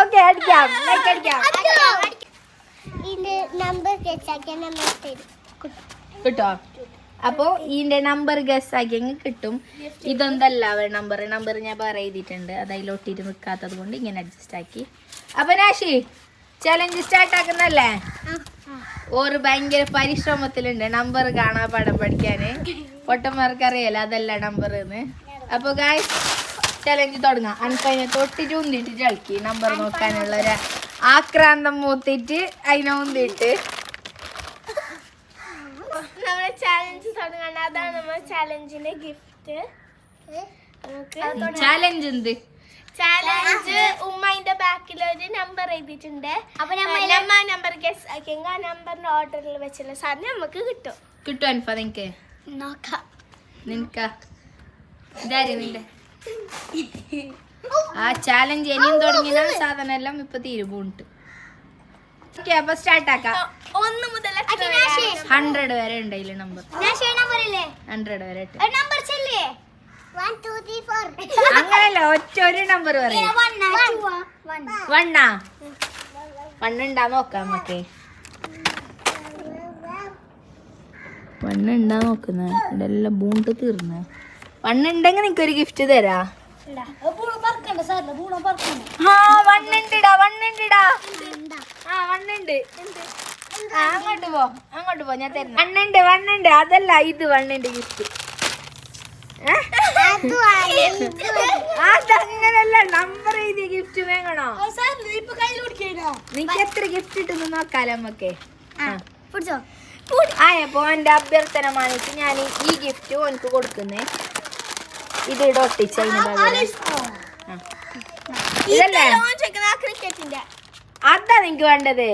Okay അടിക്കാം, like അടിക്കാം കിട്ടോ. അപ്പോ ഇതിന്റെ നമ്പർ ഗസ് ആക്കിയെങ്കിൽ കിട്ടും. ഇതൊന്നല്ല നമ്പർ ഞാൻ വേറെ എഴുതിയിട്ടുണ്ട്, അത് അതിലൊട്ടിട്ട് നിൽക്കാത്തത് കൊണ്ട് ഇങ്ങനെ അഡ്ജസ്റ്റ് ആക്കി. അപ്പൊ നാശി ചലഞ്ച് സ്റ്റാർട്ട് ആക്കുന്നല്ലേ? ഓര് ഭയങ്കര പരിശ്രമത്തിലുണ്ട് നമ്പർ കാണാൻ പാഠം പഠിക്കാന്. പൊട്ടന്മാർക്ക് അറിയാലോ അതല്ല നമ്പർ എന്ന്. അപ്പൊ ഗായ്സ് ചലഞ്ച് തുടങ്ങാം. അനക്കതിനെ തൊട്ടിട്ട് ഉന്തിട്ട് ചളിക്ക് നമ്പർ നോക്കാനുള്ള ഒരു ആക്രാന്തം മൂത്തിട്ട് അതിനെ ഉന്തിട്ട് നമ്മളെ ചാലഞ്ച് തുടങ്ങാണ്. അതാണ് നമ്മുടെ ചാലഞ്ചിന്റെ ഗിഫ്റ്റ്. ചാലഞ്ച് എന്ത്? ചാലഞ്ച് ഉമ്മന്റെ ബാക്കിൽ ഒരു നമ്പർ എഴുതിയിട്ടുണ്ട്. അപ്പൊ നമ്മ നമ്പർ ഗസ് ആക്കിയെങ്കിൽ ആ നമ്പറിന്റെ ഓർഡറിൽ വെച്ചുള്ള സാധനം നമുക്ക് കിട്ടും. കിട്ടും അൻഫ നിനക്ക്? നോക്കാം. നിനക്കാ ഇതാര് നിന്റെ ആ ചാലഞ്ച് ഇനിയും തുടങ്ങിയ സാധനം എല്ലാം ഇപ്പൊ തീരുപോണ്ട്. ഓക്കെ അപ്പൊ സ്റ്റാർട്ട് ആക്കാം. 1 മുതൽ 100 വരെ ഉണ്ടായില്ല നമ്പർ. 100 വരെ ഇട്ട് അങ്ങനല്ല, ഒറ്റ ഒരു നമ്പർ പറയാം. 1 ഉണ്ടാ നോക്കാം നമുക്ക്. 1 ഉണ്ടാ നോക്കുന്ന ഇതെല്ലാം ബൂണ്ട് തീർന്ന. 1 ഉണ്ടെങ്കിൽ നിനക്കൊരു ഗിഫ്റ്റ് തരാ. അങ്ങോട്ട് പോ ഞാൻ തരുന്നു. 1 ഉണ്ട് അതല്ല ഇത് 1 ഗിഫ്റ്റ്. അതങ്ങനല്ല, നമ്പർ എഴുതിയ ഗിഫ്റ്റ് വേണോ? നിനക്ക് എത്ര ഗിഫ്റ്റ് ഇട്ടെന്ന് നോക്കാലോ നമുക്ക്. ആയപ്പോ എന്റെ അഭ്യർത്ഥന മാനിച്ച് ഞാൻ ഈ ഗിഫ്റ്റ് ഓനക്ക് കൊടുക്കുന്നേ. ഇത് ഒട്ടിച്ച ഇതല്ലേ അതാ നിനക്ക് വേണ്ടത്?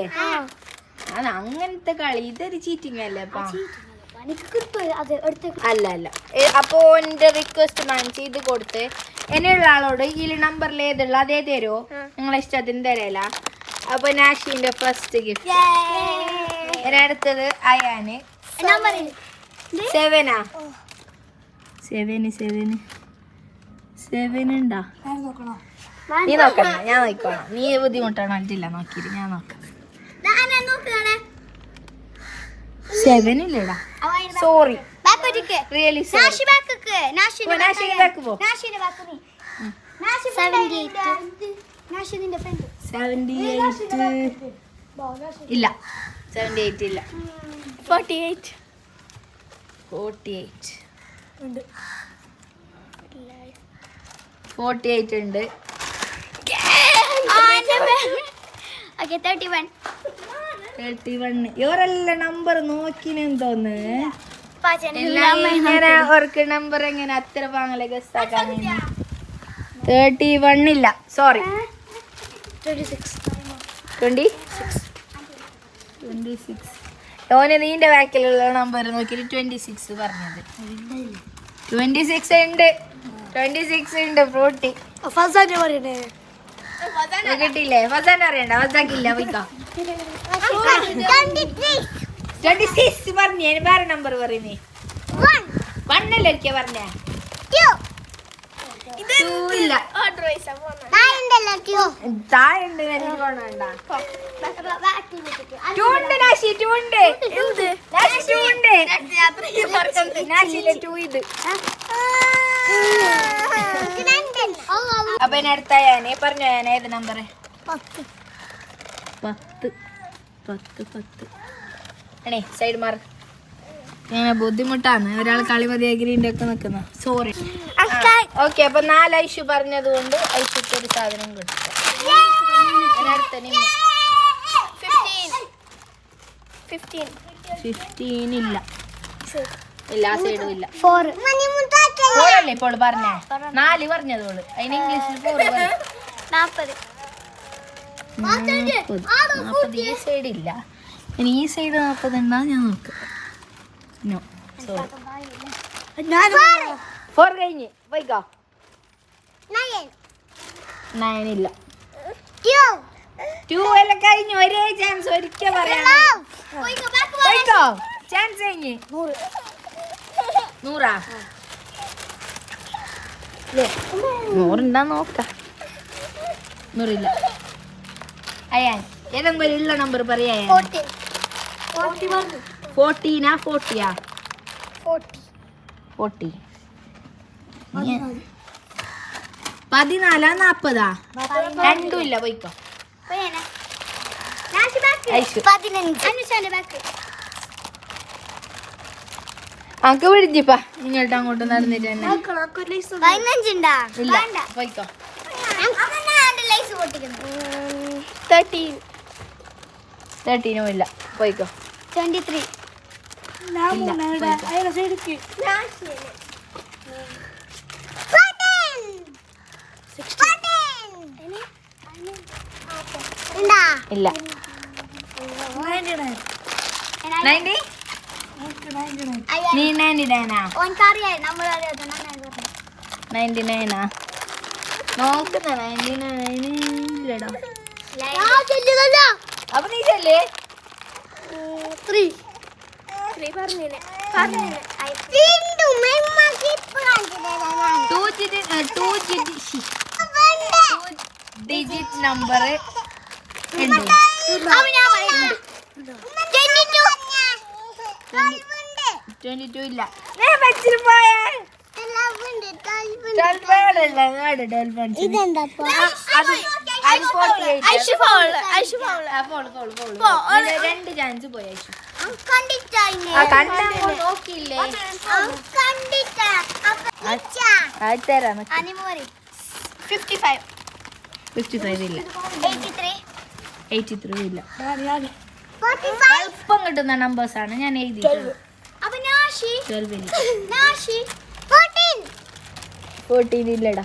അത് അങ്ങനത്തെ കളി, ഇതൊരു ചീറ്റിംഗ് അല്ലേ അപ്പൊ? അല്ല അല്ല. അപ്പൊ എന്റെ റിക്വസ്റ്റ് മാനിച്ച് ഇത് കൊടുത്ത് എന്നുള്ള ആളോട് ഈ നമ്പറിൽ ഏതുള്ള അതേ തരുമോ? നിങ്ങളെ ഇഷ്ടത്തിന് തരല. അപ്പൊ നാഷിന്റെ ഫസ്റ്റ് ഗിഫ്റ്റ്. അടുത്തത് അയാന് 7 ഉണ്ടാ? നീ നോക്കണ്ട, ഞാൻ നോക്കണം. നീ ബുദ്ധിമുട്ടാണ് അല്ല നോക്കിയിട്ട് ഞാൻ നോക്കാം. 7 ഇല്ലടാ, സോറി റിയലി സോറി. ബാക്ക് പോ. 78 ഇല്ല, 78 ഇല്ല. 48 ഉണ്ട്. 31 ഇവരെല്ലാം നമ്പർ നോക്കിനെന്തോന്ന്. ഇങ്ങനെ അവർക്ക് നമ്പർ എങ്ങനെ അത്ര വാങ്ങല ഗസ്സാക്കാൻ? 31 ഇല്ല, സോറി. 26 ഓന് നീന്റെ ബാക്കിലുള്ള നമ്പർ നോക്കിട്ട് 26 പറഞ്ഞത്. 26 ഉണ്ട്. 26 ഉണ്ട്. ഫ്രൂട്ടി കിട്ടിയില്ലേ? ഫസാൻ അറിയണ്ട, ഫസാക്കില്ല. പോയിക്കോ. 26 പറഞ്ഞേ. വേറെ നമ്പർ പറയുന്നേ. 1 അല്ലേ എനിക്ക് പറഞ്ഞേ? 2 ഇല്ല. താഴുണ്ട്. നാശി 2 ഉണ്ട്. നാശിയിലെ 2 ഇത്. അപ്പൊ അടുത്ത ഞാനേ പറഞ്ഞു. ഞാൻ ഏത് നമ്പർ? 10 ആണേ. Side mark. ഞാൻ ബുദ്ധിമുട്ടാണ്, ഒരാൾ കളി മതിയാക്കിന്റെ ഒക്കെ നിക്കുന്ന. സോറി. ഓക്കെ അപ്പൊ 4 ഐഷു പറഞ്ഞത് കൊണ്ട് ഐഷുക്ക് ഒരു സാധനം കൊടുത്തു. അടുത്ത 15 ഇല്ല. ആ സൈഡും ഇല്ല. 4 അല്ലേ ഇപ്പോൾ പറഞ്ഞേ? 4 പറഞ്ഞതോള്. അതിന് ഇംഗ്ലീഷിൽ 4 40. ഈ സൈഡ് ഇല്ല. ഇനി ഈ സൈഡ് 40 ഉണ്ടാ ഞാൻ നോക്കാം. No sorry. 4 കഴിഞ്ഞ് പോയിക്കോ. 9 ഇല്ല. 2 എല്ലാം കഴിഞ്ഞു. ഒരേ ചാൻസ് ഒരിക്കൽ പറയാം. പോയിക്കോ. ചാൻസ് കഴിഞ്ഞ്. 100 100 നോക്കാം. 100 അയ്യാൻ ഏതെങ്കിലും ഉള്ള നമ്പർ പറയാ. 14 40 14 14 40 രണ്ടും ഇല്ല പോയിക്കോ. അനക്ക് പിടിച്ചിപ്പാ ഇങ്ങോട്ട് അങ്ങോട്ട് നടന്നിട്ട് തന്നെ ഇല്ല പോയിക്കോ. 13 ഇല്ല പോയിക്കോ. 23 ഇല്ല. 90 നീ 99 99 നോക്കുന്ന 99 ഇല്ലടാ. അപ്പൊ നീ ചെല്ലേ 3 ഡിജിറ്റ് നമ്പർ ഉണ്ട്. 22 ഇല്ല. രണ്ട് ചാൻസ് പോയി. നോക്കിയില്ലേ തരാം. 55 ഇല്ല. 83 ഇല്ല. എളുപ്പം കിട്ടുന്ന നമ്പേഴ്സ് ആണ് ഞാൻ എഴുതിയിട്ടുള്ളത്. 14 ഇല്ലടാ.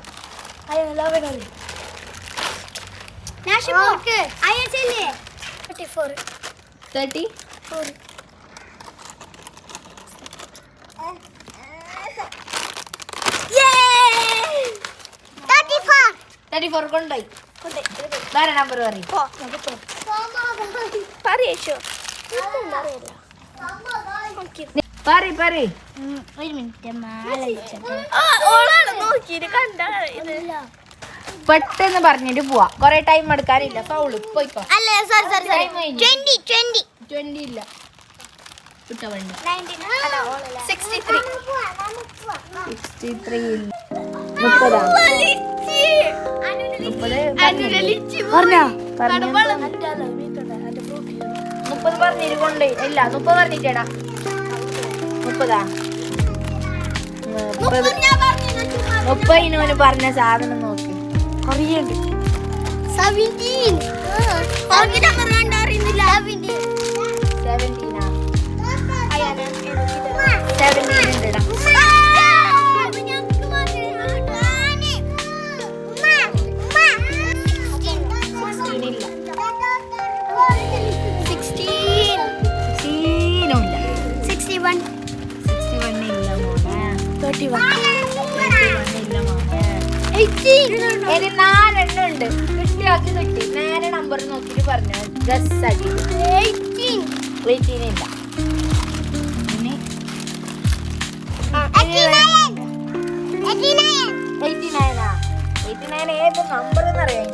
34 കൊണ്ടുപോയി. വേറെ നമ്പർ പറയും. പെട്ടെന്ന് പറഞ്ഞിട്ട് പോവാ. കൊറേ ടൈം എടുക്കാനില്ല. ഫൗള് പോയിക്കോ. 20 ഇല്ല. 63 ഇല്ല. 30 പറഞ്ഞിട്ട് കൊണ്ട് ഇല്ല. 30 പറഞ്ഞിട്ടേടാ. 30 30 പറഞ്ഞ സാധനം നോക്കി. 17 ഉണ്ടടാ. 4 ഉണ്ട്. കിട്ടിയാക്കി കിട്ടി. നേരെ നമ്പർ നോക്കിട്ട് പറഞ്ഞു. 18 ഇല്ല. 89 ഏത് നമ്പർ എന്നറിയാം.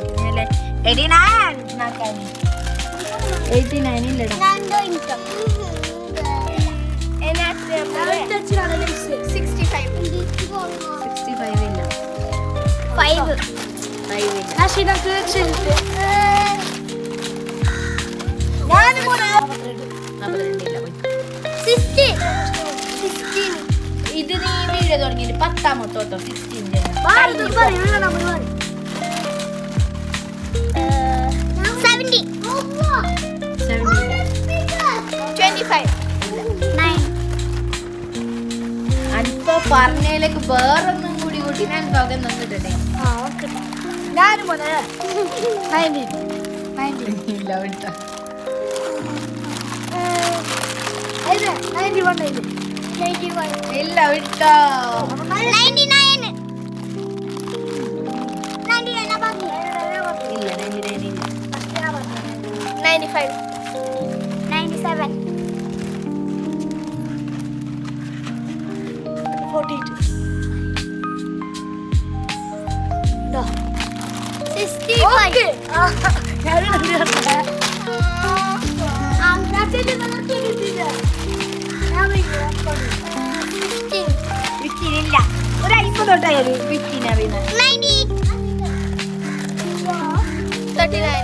89 ഇല്ലടാ. 65 ഇല്ല. 5 ഇത് നീ വീഡിയോ തുടങ്ങിയിട്ട് 10ാമത്തോട്ടോ. 16 അൻപോ പറഞ്ഞതിലേക്ക് വേറൊന്നും കൂടി കൂട്ടി ഞാൻ പകൽ നോക്കിട്ടെ. ഇല്ല വിട്ടോ. 91 ഇല്ല വിട്ടോ. 99 ഇല്ല. 99 ഇല്ല. 95 97 48 ഫിഫ്റ്റീനില്ല, ഒരു 50 തൊട്ടായാലും 15 അറിയുന്നത്. 39.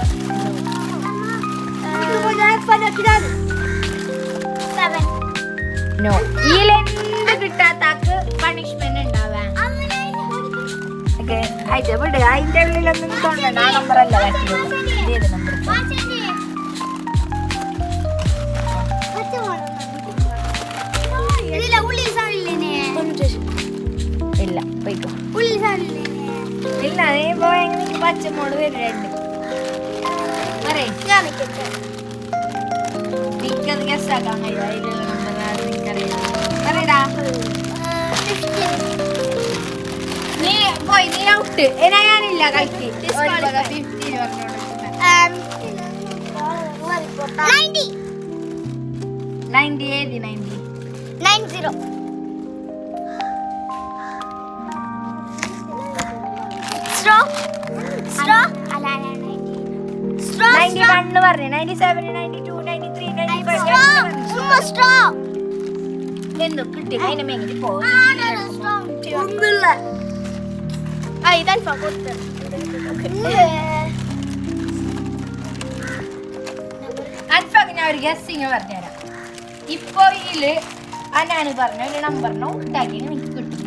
നോ, ഇതിലെന്ത് കിട്ടാത്താക്ക് പണിഷ്മെന്റ് ഉണ്ടാവാൻ. അതിന്റെ വിട്, അതിന്റെ ഉള്ളിലൊന്നും തോന്നണ്ട. ആ നമ്പറല്ല പറ്റുന്നത്. ഏത് നമ്പർ? ഇല്ല, പോയിക്കോ. ഇല്ല, നീ പോയെങ്കിൽ പച്ചമോട് വരുന്നുണ്ട്. നിക്കത് ഗസ് ആക്കാൻ കഴിയും. അതിലുള്ള നമ്പർ നിക്കറിയാം. പറയടാ. നീ പോയി, നീ ഔട്ട്. ഞാനില്ല കളിക്ക്. 15 പറഞ്ഞോളൂ. 90 ഏതി? 90. Straw. 91 പറഞ്ഞു. 97, 92, 93, 95. Straw. എന്തോ കിട്ടി. അതിനെ മേങ്ങിട്ട് പോകും. ഇതൽഫ കൊടുത്ത് അൻഫാക്ക് ഞാൻ ഒരു ഗസ്സിങ് പറഞ്ഞുതരാം. ഇപ്പൊ ഇതില് അനാന് പറഞ്ഞ ഒരു നമ്പറിനോ ഉണ്ടാക്കി നിങ്ങക്ക് കിട്ടും.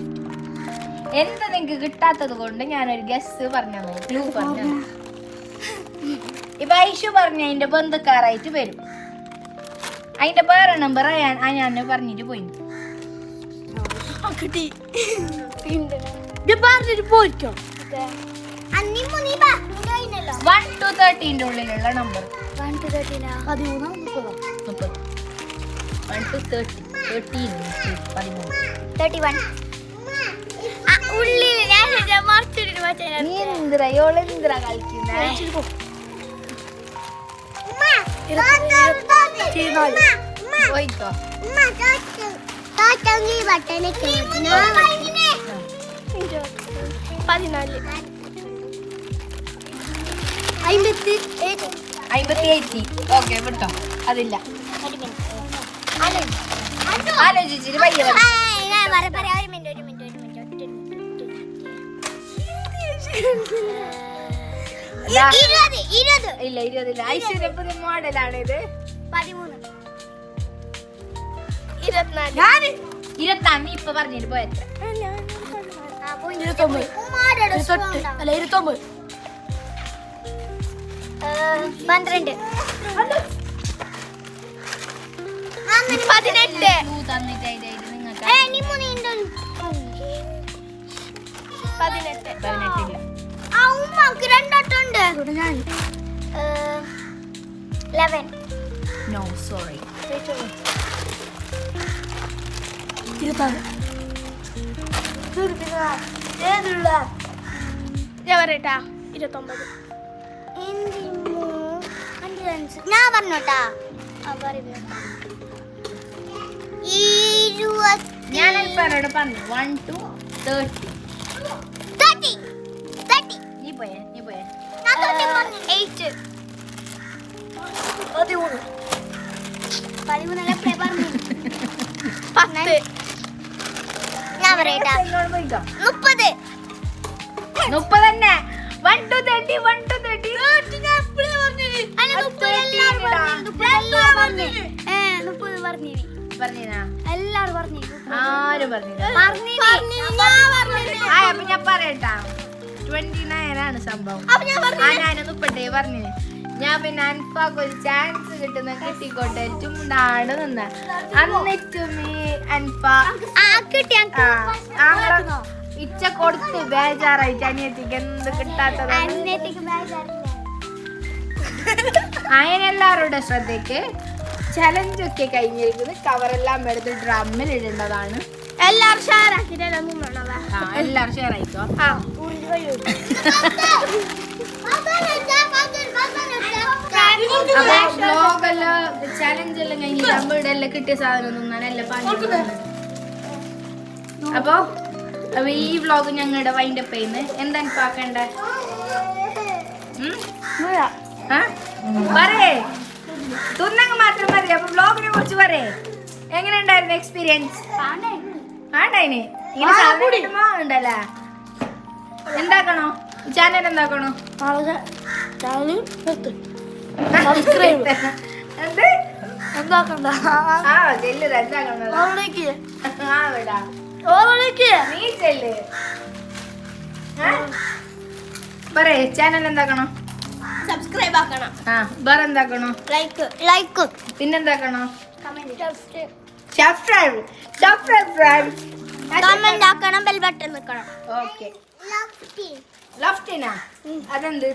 എന്ത് നിങ്ങക്ക് കിട്ടാത്തത് കൊണ്ട് ഞാനൊരു ഗസ് പറഞ്ഞു, ക്ലൂ പറഞ്ഞു. ഇപ്പൊ ഐഷു പറഞ്ഞ അതിന്റെ ബന്ധുക്കാരായിട്ട് വരും. അതിന്റെ വേറെ നമ്പർ ഞാൻ പറഞ്ഞിട്ട് പോയി. പോയിക്കോ. 1 to 13 ഉള്ളിലുള്ള നമ്പർ. 1 to 13. 1 to 30. 31. ഉള്ളിൽ ഞാൻ മറച്ചിട്ട് നീ എന്തിരാ കളിക്കുന്നേ? പോയിക്കോ. 58. ഓക്കെ, വിട്ടോ. അതില്ല, ആലോചിച്ചിട്ട് പയ്യ ഇല്ല. 20. ഐശ്വര്യ പുതിയ മോഡലാണ് ഇത്. 24. 24. നീ ഇപ്പൊ പറഞ്ഞിട്ട് പോയത്ര? 29. 12. 18. നിങ്ങൾക്ക് 18 ഇല്ല. ഉമ്മക്ക് രണ്ടോട്ടുണ്ട്. 11. No, sorry. 26. ഞാൻ പറയട്ടാ. 29. ഞാൻ പറഞ്ഞോട്ടാ. ഞാൻ അൽപ്പാരോട് പറഞ്ഞു 1 to 30. 30. നീ പോയേ. 8. 13 10. ഞാൻ പറയട്ടാ. 30. 30 തന്നെ. 1 to 30. 1 to 30. പറഞ്ഞിനാ? എല്ലാരും പറഞ്ഞു. ആരും പറഞ്ഞില്ല. അപ്പൊ ഞാൻ പറയട്ടാ. 29 ആണ് സംഭവം. ഞാൻ 30 പറഞ്ഞു. ഞാൻ പിന്നെ അൻഫാക്ക് ഒരു ചാൻസ് കിട്ടിക്കോട്ടെ ചുണ്ടാണ് നിന്ന. എന്നിട്ടും അൻഫ ഇച്ച കൊടുത്ത് ബേജാറായിട്ട് അനിയത്തിക്ക് എന്ത് കിട്ടാത്തത്. അതിനെല്ലാവരുടെ ശ്രദ്ധയ്ക്ക് ചലഞ്ച് ഒക്കെ കഴിഞ്ഞിരിക്കുന്നത്. കവറെല്ലാം എടുത്ത് ഡ്രമ്മിൽ ഇടേണ്ടതാണ്. എല്ലാരും ഷെയർ ആക്കിട്ട് എല്ലാവരും ഷെയർ ആയിക്കോ. അപ്പൊ ബ്ലോഗെല്ലാം ചലഞ്ച് എല്ലാം കഴിഞ്ഞ് നമ്മുടെ എല്ലാം കിട്ടിയ സാധനം തിന്നാനെല്ലാം പാഞ്ഞു. അപ്പൊ ഈ വ്ലോഗ് ഞങ്ങളുടെ വൈൻഡപ്പ് ചെയ്യുന്നത്. എന്താണ് പാക്കണ്ടേ? പറയേ തിന്നങ്ങ് മാത്രം മതി. അപ്പൊ ബ്ലോഗിനെ കുറിച്ച് പറയേ, എങ്ങനെ ഉണ്ടായിരുന്നു എക്സ്പീരിയൻസ്? ആണ്ടായിന് ഇങ്ങനെ സാധനം കിട്ടുമ്പോ ഉണ്ടല്ലേ. എന്താക്കണോ ചാനൽ? എന്താക്കണോ? എന്ത് ആ ചെല്ല് എന്താക്കണോ? ആ വിടാ നീ ചെല്ല്. പറയേ ചാനൽ എന്താക്കണോ? സബ്സ്ക്രൈബ് ആക്കണം. ആ വേറെ എന്താക്കണോ? ലൈക്ക് പിന്നെന്താക്കണോ? സബ്സ്ക്രൈബ് കമന്റ് ആക്കണം. ബെൽ ബട്ടൺ നിൽക്കണം. ഓക്കെ. ലെഫ്റ്റിനാ അതെന്ത്?